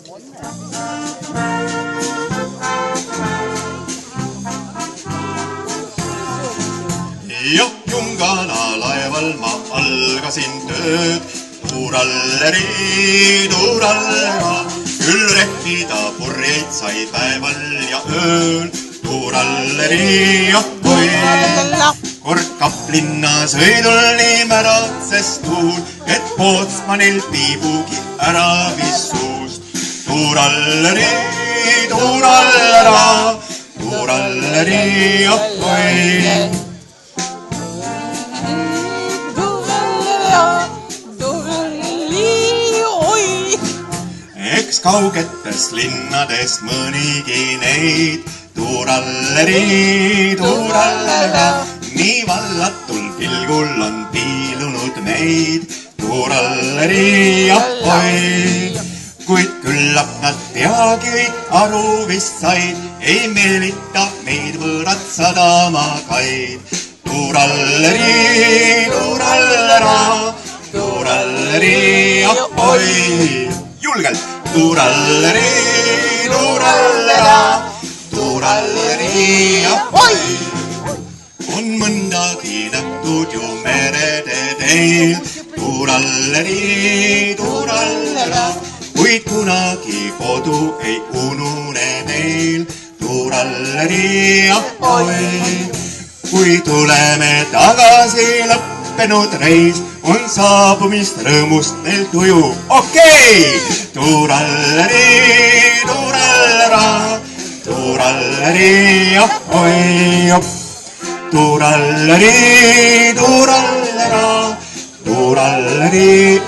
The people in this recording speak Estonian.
Jah, Jungana laeval ma algasin tööd, tuurallera, küll rehvida purjeid sai päeval ja ööl, tuuralleri, oi. Kord Kaplinna sõidul nii märatses tuul, et Pootsmanil piibugi ära vis suust. Tuuralleri, oi. Eks kaugetes linnades mõnigi neid tuuralleri, nii vallatul pilgul on piilunud meid tuuralleri, oi. Kuid küllap nad peagi kõik aru vist said, ei meelita meid võõrad sadamakaid. Tuuralleri, oi. Julgelt! Tuuralleri, oi! On mõndagi nähtud ju merede teel, tuuralleri, kuid kunagi kodu ei unune meil, tuuralleri, oi! Kui tuleme tagasi lõppenud reis, on saabumist rõõmust meil tuju, okei! Tuuralleri, oi! Tuuralleri,